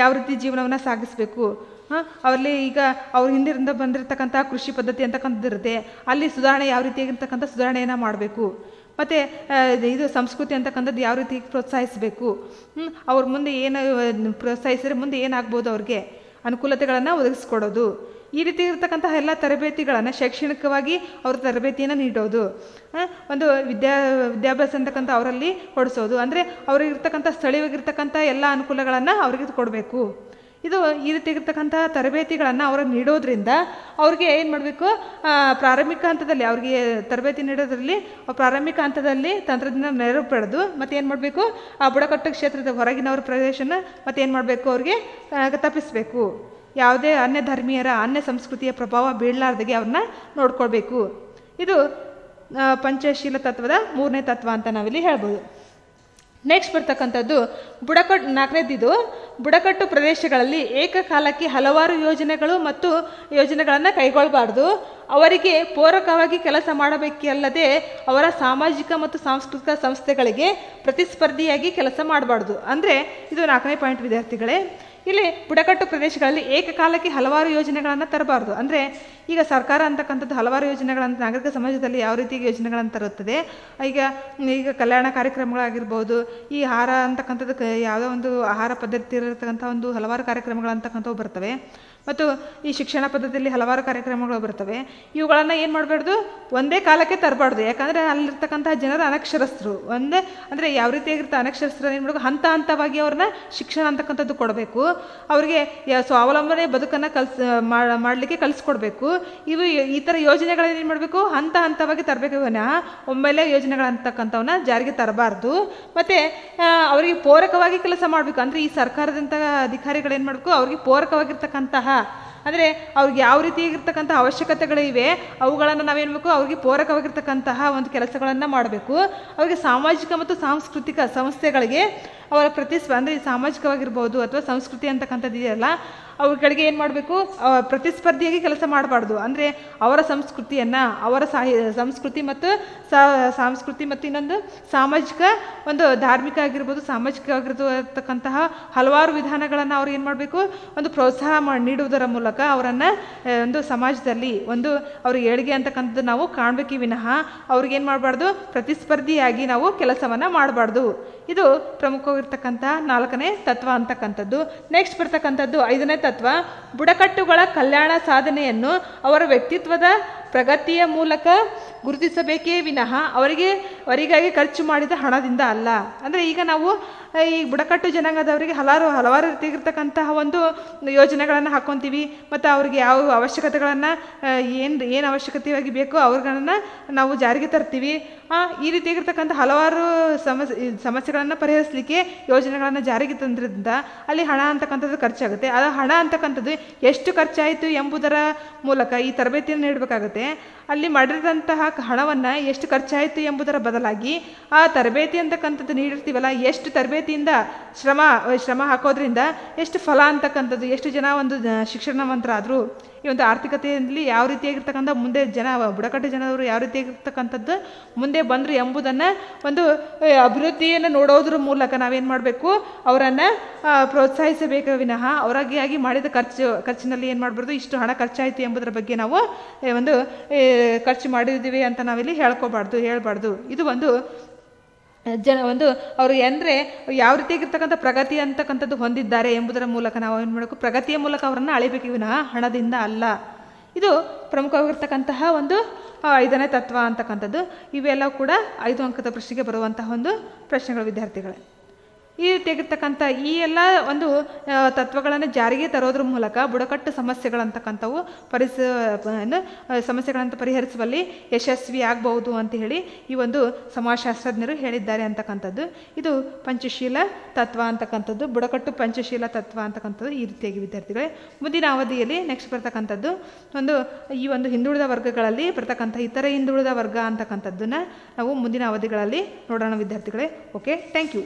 ಯಾವ ರೀತಿ ಜೀವನವನ್ನು ಸಾಗಿಸಬೇಕು. ಅವರಲ್ಲಿ ಈಗ ಅವ್ರ ಹಿಂದಿನಿಂದ ಬಂದಿರತಕ್ಕಂಥ ಕೃಷಿ ಪದ್ಧತಿ ಅಂತಕ್ಕಂಥದ್ದು ಇರುತ್ತೆ, ಅಲ್ಲಿ ಸುಧಾರಣೆ ಯಾವ ರೀತಿಯಾಗಿರ್ತಕ್ಕಂಥ ಸುಧಾರಣೆಯನ್ನು ಮಾಡಬೇಕು. ಮತ್ತು ಇದು ಸಂಸ್ಕೃತಿ ಅಂತಕ್ಕಂಥದ್ದು ಯಾವ ರೀತಿ ಪ್ರೋತ್ಸಾಹಿಸಬೇಕು, ಅವ್ರ ಮುಂದೆ ಏನು ಪ್ರೋತ್ಸಾಹಿಸಿದ್ರೆ ಮುಂದೆ ಏನಾಗ್ಬೋದು, ಅವ್ರಿಗೆ ಅನುಕೂಲತೆಗಳನ್ನು ಒದಗಿಸ್ಕೊಡೋದು. ಈ ರೀತಿ ಇರತಕ್ಕಂತಹ ಎಲ್ಲ ತರಬೇತಿಗಳನ್ನು ಶೈಕ್ಷಣಿಕವಾಗಿ ಅವ್ರ ತರಬೇತಿಯನ್ನು ನೀಡೋದು, ಒಂದು ವಿದ್ಯಾಭ್ಯಾಸ ಅಂತಕ್ಕಂಥ ಅವರಲ್ಲಿ ಕೊಡಿಸೋದು. ಅಂದರೆ ಅವ್ರಿಗಿರ್ತಕ್ಕಂಥ ಸ್ಥಳೀಯವಾಗಿರ್ತಕ್ಕಂಥ ಎಲ್ಲ ಅನುಕೂಲಗಳನ್ನು ಅವ್ರಿಗೆ ಕೊಡಬೇಕು. ಇದು ಈ ರೀತಿಯಾಗಿರ್ತಕ್ಕಂಥ ತರಬೇತಿಗಳನ್ನು ಅವ್ರಿಗೆ ನೀಡೋದ್ರಿಂದ ಅವ್ರಿಗೆ ಏನು ಮಾಡಬೇಕು, ಪ್ರಾರಂಭಿಕ ಹಂತದಲ್ಲಿ ಅವ್ರಿಗೆ ತರಬೇತಿ ನೀಡೋದ್ರಲ್ಲಿ ಪ್ರಾರಂಭಿಕ ಹಂತದಲ್ಲಿ ತಂತ್ರಜ್ಞಾನ ನೆರವು ಪಡೆದು ಮತ್ತು ಏನು ಮಾಡಬೇಕು, ಆ ಬುಡಕಟ್ಟು ಕ್ಷೇತ್ರದ ಹೊರಗಿನವ್ರ ಪ್ರದೇಶನ ಮತ್ತು ಏನು ಮಾಡಬೇಕು, ಅವ್ರಿಗೆ ತಪ್ಪಿಸಬೇಕು. ಯಾವುದೇ ಅನ್ಯ ಧರ್ಮೀಯರ ಅನ್ಯ ಸಂಸ್ಕೃತಿಯ ಪ್ರಭಾವ ಬೀಳಲಾರ್ದಾಗೆ ಅವ್ರನ್ನ ನೋಡ್ಕೊಳ್ಬೇಕು. ಇದು ಪಂಚಶೀಲ ತತ್ವದ ಮೂರನೇ ತತ್ವ ಅಂತ ನಾವಿಲ್ಲಿ ಹೇಳ್ಬೋದು. ನೆಕ್ಸ್ಟ್ ಬರ್ತಕ್ಕಂಥದ್ದು ನಾಲ್ಕನೇದಿದು, ಬುಡಕಟ್ಟು ಪ್ರದೇಶಗಳಲ್ಲಿ ಏಕಕಾಲಕ್ಕೆ ಹಲವಾರು ಯೋಜನೆಗಳನ್ನು ಕೈಗೊಳ್ಳಬಾರ್ದು. ಅವರಿಗೆ ಪೂರಕವಾಗಿ ಕೆಲಸ ಮಾಡಬೇಕಲ್ಲದೆ ಅವರ ಸಾಮಾಜಿಕ ಮತ್ತು ಸಾಂಸ್ಕೃತಿಕ ಸಂಸ್ಥೆಗಳಿಗೆ ಪ್ರತಿಸ್ಪರ್ಧಿಯಾಗಿ ಕೆಲಸ ಮಾಡಬಾರ್ದು. ಅಂದರೆ ಇದು 4ನೇ ಪಾಯಿಂಟ್ ವಿದ್ಯಾರ್ಥಿಗಳೇ. ಇಲ್ಲಿ ಬುಡಕಟ್ಟು ಪ್ರದೇಶಗಳಲ್ಲಿ ಏಕಕಾಲಕ್ಕೆ ಹಲವಾರು ಯೋಜನೆಗಳನ್ನು ತರಬಾರ್ದು. ಅಂದರೆ ಈಗ ಸರ್ಕಾರ ಅಂತಕ್ಕಂಥದ್ದು ಹಲವಾರು ಯೋಜನೆಗಳನ್ನು ನಾಗರಿಕ ಸಮಾಜದಲ್ಲಿ ಯಾವ ರೀತಿ ಯೋಜನೆಗಳನ್ನು ತರುತ್ತದೆ. ಈಗ ಕಲ್ಯಾಣ ಕಾರ್ಯಕ್ರಮಗಳಾಗಿರ್ಬೋದು, ಈ ಆಹಾರ ಅಂತಕ್ಕಂಥದ್ದು ಯಾವುದೋ ಒಂದು ಆಹಾರ ಪದ್ಧತಿ ಇರತಕ್ಕಂಥ ಒಂದು ಹಲವಾರು ಕಾರ್ಯಕ್ರಮಗಳಂತಕ್ಕಂಥವು ಬರ್ತವೆ. ಮತ್ತು ಈ ಶಿಕ್ಷಣ ಪದ್ಧತಿಯಲ್ಲಿ ಹಲವಾರು ಕಾರ್ಯಕ್ರಮಗಳು ಬರ್ತವೆ. ಇವುಗಳನ್ನು ಏನು ಮಾಡಬಾರ್ದು, ಒಂದೇ ಕಾಲಕ್ಕೆ ತರಬಾರ್ದು. ಯಾಕಂದರೆ ಅಲ್ಲಿರ್ತಕ್ಕಂಥ ಜನರು ಅನಕ್ಷರಸ್ಥರು. ಅಂದರೆ ಯಾವ ರೀತಿಯಾಗಿರ್ತಾರೆ ಅನಕ್ಷರಸ್ಥರು ಏನು ಮಾಡಬೇಕು, ಹಂತ ಹಂತವಾಗಿ ಅವ್ರನ್ನ ಶಿಕ್ಷಣ ಅಂತಕ್ಕಂಥದ್ದು ಕೊಡಬೇಕು. ಅವರಿಗೆ ಸ್ವಾವಲಂಬನೆ ಬದುಕನ್ನು ಮಾಡಲಿಕ್ಕೆ ಕಲಿಸ್ಕೊಡ್ಬೇಕು. ಈ ಥರ ಯೋಜನೆಗಳನ್ನ ಏನು ಮಾಡಬೇಕು, ಹಂತ ಹಂತವಾಗಿ ತರಬೇಕು ವಿನಃ ಒಮ್ಮೆಲೆ ಯೋಜನೆಗಳಂತಕ್ಕಂಥವನ್ನ ಜಾರಿಗೆ ತರಬಾರ್ದು. ಮತ್ತು ಅವರಿಗೆ ಪೂರಕವಾಗಿ ಕೆಲಸ ಮಾಡಬೇಕು. ಅಂದರೆ ಈ ಸರ್ಕಾರದಂಥ ಅಧಿಕಾರಿಗಳು ಏನು ಮಾಡಬೇಕು, ಅವ್ರಿಗೆ ಪೂರಕವಾಗಿರ್ತಕ್ಕಂತಹ ಅಂದರೆ ಅವ್ರಿಗೆ ಯಾವ ರೀತಿಯಾಗಿರ್ತಕ್ಕಂಥ ಅವಶ್ಯಕತೆಗಳಿವೆ ಅವುಗಳನ್ನು ನಾವೇನು ಬೇಕು, ಅವ್ರಿಗೆ ಪೂರಕವಾಗಿರ್ತಕ್ಕಂತಹ ಒಂದು ಕೆಲಸಗಳನ್ನು ಮಾಡಬೇಕು. ಅವರಿಗೆ ಸಾಮಾಜಿಕ ಮತ್ತು ಸಾಂಸ್ಕೃತಿಕ ಸಂಸ್ಥೆಗಳಿಗೆ ಅವರ ಅಂದರೆ ಸಾಮಾಜಿಕವಾಗಿರ್ಬೋದು ಅಥವಾ ಸಂಸ್ಕೃತಿ ಅಂತಕ್ಕಂಥದ್ದು ಇದೆಯಲ್ಲ, ಅವುಗಳಿಗೆ ಏನು ಮಾಡಬೇಕು, ಪ್ರತಿಸ್ಪರ್ಧಿಯಾಗಿ ಕೆಲಸ ಮಾಡಬಾರ್ದು. ಅಂದರೆ ಅವರ ಸಂಸ್ಕೃತಿಯನ್ನು, ಅವರ ಸಂಸ್ಕೃತಿ ಮತ್ತು ಸಂಸ್ಕೃತಿ ಮತ್ತು ಇನ್ನೊಂದು ಸಾಮಾಜಿಕ ಒಂದು ಧಾರ್ಮಿಕ ಆಗಿರ್ಬೋದು, ಸಾಮಾಜಿಕವಾಗಿರ್ತಕ್ಕಂತಹ ಹಲವಾರು ವಿಧಾನಗಳನ್ನು ಅವ್ರು ಏನು ಮಾಡಬೇಕು, ಒಂದು ಪ್ರೋತ್ಸಾಹ ನೀಡುವುದರ ಮೂಲಕ ಅವರನ್ನು ಒಂದು ಸಮಾಜದಲ್ಲಿ ಒಂದು ಅವ್ರ ಏಳಿಗೆ ಅಂತಕ್ಕಂಥದ್ದು ನಾವು ಕಾಣಬೇಕೇ ವಿನಃ ಅವ್ರಿಗೇನು ಮಾಡಬಾರ್ದು, ಪ್ರತಿಸ್ಪರ್ಧಿಯಾಗಿ ನಾವು ಕೆಲಸವನ್ನು ಮಾಡಬಾರ್ದು. ಇದು ಪ್ರಮುಖವಾಗಿರ್ತಕ್ಕಂಥ 4ನೇ ತತ್ವ ಅಂತಕ್ಕಂಥದ್ದು. ನೆಕ್ಸ್ಟ್ ಬರ್ತಕ್ಕಂಥದ್ದು 5ನೇ ತತ್ವ, ಬುಡಕಟ್ಟುಗಳ ಕಲ್ಯಾಣ ಸಾಧನೆಯನ್ನು ಅವರ ವ್ಯಕ್ತಿತ್ವದ ಪ್ರಗತಿಯ ಮೂಲಕ ಗುರುತಿಸಬೇಕೇ ವಿನಃ ಅವರಿಗಾಗಿ ಖರ್ಚು ಮಾಡಿದ ಹಣದಿಂದ ಅಲ್ಲ. ಅಂದರೆ ಈಗ ನಾವು ಈ ಬುಡಕಟ್ಟು ಜನಾಂಗದವರಿಗೆ ಹಲವಾರು ರೀತಿಯಾಗಿರ್ತಕ್ಕಂತಹ ಒಂದು ಯೋಜನೆಗಳನ್ನು ಹಾಕ್ಕೊತೀವಿ ಮತ್ತು ಅವ್ರಿಗೆ ಯಾವ ಅವಶ್ಯಕತೆಗಳನ್ನು ಏನು ಅವಶ್ಯಕತೆಯಾಗಿ ಬೇಕೋ ಅವ್ರುಗಳನ್ನು ನಾವು ಜಾರಿಗೆ ತರ್ತೀವಿ. ಈ ರೀತಿಯಾಗಿರ್ತಕ್ಕಂಥ ಹಲವಾರು ಸಮಸ್ಯೆಗಳನ್ನು ಪರಿಹರಿಸಲಿಕ್ಕೆ ಯೋಜನೆಗಳನ್ನು ಜಾರಿಗೆ ತಂದ್ರಿಂದ ಅಲ್ಲಿ ಹಣ ಅಂತಕ್ಕಂಥದ್ದು ಖರ್ಚಾಗುತ್ತೆ. ಆ ಹಣ ಅಂತಕ್ಕಂಥದ್ದು ಎಷ್ಟು ಖರ್ಚಾಯಿತು ಎಂಬುದರ ಮೂಲಕ ಈ ತರಬೇತಿಯನ್ನು ನೀಡಬೇಕಾಗುತ್ತೆ. ಅಲ್ಲಿ ಮಾಡಿದಂತಹ ಹಣವನ್ನು ಎಷ್ಟು ಖರ್ಚಾಯಿತು ಎಂಬುದರ ಬದಲಾಗಿ ಆ ತರಬೇತಿ ಅಂತಕ್ಕಂಥದ್ದು ನೀಡಿರ್ತೀವಲ್ಲ, ಎಷ್ಟು ತರಬೇತಿಯಿಂದ ಶ್ರಮ ಹಾಕೋದ್ರಿಂದ ಎಷ್ಟು ಫಲ ಅಂತಕ್ಕಂಥದ್ದು, ಎಷ್ಟು ಜನ ಒಂದು ಶಿಕ್ಷಣವಂತರಾದರು, ಈ ಒಂದು ಆರ್ಥಿಕತೆಯಲ್ಲಿ ಯಾವ ರೀತಿಯಾಗಿರ್ತಕ್ಕಂಥ ಮುಂದೆ ಬುಡಕಟ್ಟು ಜನರು ಯಾವ ರೀತಿಯಾಗಿರ್ತಕ್ಕಂಥದ್ದು ಮುಂದೆ ಬಂದರು ಎಂಬುದನ್ನು ಒಂದು ಅಭಿವೃದ್ಧಿಯನ್ನು ನೋಡೋದ್ರ ಮೂಲಕ ನಾವೇನು ಮಾಡಬೇಕು, ಅವರನ್ನು ಪ್ರೋತ್ಸಾಹಿಸಬೇಕು ವಿನಃ ಅವರಾಗಿಯಾಗಿ ಮಾಡಿದ ಖರ್ಚಿನಲ್ಲಿ ಏನು ಮಾಡಬಾರ್ದು, ಇಷ್ಟು ಹಣ ಖರ್ಚಾಯಿತು ಎಂಬುದರ ಬಗ್ಗೆ ನಾವು ಒಂದು ಖರ್ಚು ಮಾಡಿದ್ದೀವಿ ಅಂತ ನಾವಿಲ್ಲಿ ಹೇಳ್ಬಾರ್ದು. ಇದು ಒಂದು ಅವ್ರಿಗೆ ಅಂದರೆ ಯಾವ ರೀತಿಯಾಗಿರ್ತಕ್ಕಂಥ ಪ್ರಗತಿ ಅಂತಕ್ಕಂಥದ್ದು ಹೊಂದಿದ್ದಾರೆ ಎಂಬುದರ ಮೂಲಕ ನಾವು ಏನು ಮಾಡಬೇಕು, ಪ್ರಗತಿಯ ಮೂಲಕ ಅವರನ್ನು ಅಳಿಬೇಕು ವಿನಃ ಹಣದಿಂದ ಅಲ್ಲ. ಇದು ಪ್ರಮುಖವಾಗಿರ್ತಕ್ಕಂತಹ ಒಂದು 5ನೇ ತತ್ವ ಅಂತಕ್ಕಂಥದ್ದು. ಇವೆಲ್ಲ ಕೂಡ 5 ಅಂಕದ ಪ್ರಶ್ನೆಗೆ ಬರುವಂತಹ ಒಂದು ಪ್ರಶ್ನೆಗಳು ವಿದ್ಯಾರ್ಥಿಗಳೇ. ಈ ರೀತಿಯಾಗಿರ್ತಕ್ಕಂಥ ಈ ಎಲ್ಲ ಒಂದು ತತ್ವಗಳನ್ನು ಜಾರಿಗೆ ತರೋದ್ರ ಮೂಲಕ ಬುಡಕಟ್ಟು ಸಮಸ್ಯೆಗಳಂತಕ್ಕಂಥವು ಸಮಸ್ಯೆಗಳಂತ ಪರಿಹರಿಸುವಲ್ಲಿ ಯಶಸ್ವಿ ಆಗಬಹುದು ಅಂತ ಹೇಳಿ ಈ ಒಂದು ಸಮಾಜಶಾಸ್ತ್ರಜ್ಞರು ಹೇಳಿದ್ದಾರೆ ಅಂತಕ್ಕಂಥದ್ದು. ಇದು ಪಂಚಶೀಲ ತತ್ವ ಅಂತಕ್ಕಂಥದ್ದು, ಬುಡಕಟ್ಟು ಪಂಚಶೀಲ ತತ್ವ ಅಂತಕ್ಕಂಥದ್ದು ಈ ರೀತಿಯಾಗಿ ವಿದ್ಯಾರ್ಥಿಗಳೇ. ಮುಂದಿನ ಅವಧಿಯಲ್ಲಿ ನೆಕ್ಸ್ಟ್ ಬರ್ತಕ್ಕಂಥದ್ದು ಈ ಒಂದು ಹಿಂದುಳಿದ ವರ್ಗಗಳಲ್ಲಿ ಬರ್ತಕ್ಕಂಥ ಇತರ ಹಿಂದುಳಿದ ವರ್ಗ ಅಂತಕ್ಕಂಥದ್ದನ್ನು ನಾವು ಮುಂದಿನ ಅವಧಿಗಳಲ್ಲಿ ನೋಡೋಣ ವಿದ್ಯಾರ್ಥಿಗಳೇ. Okay, thank you.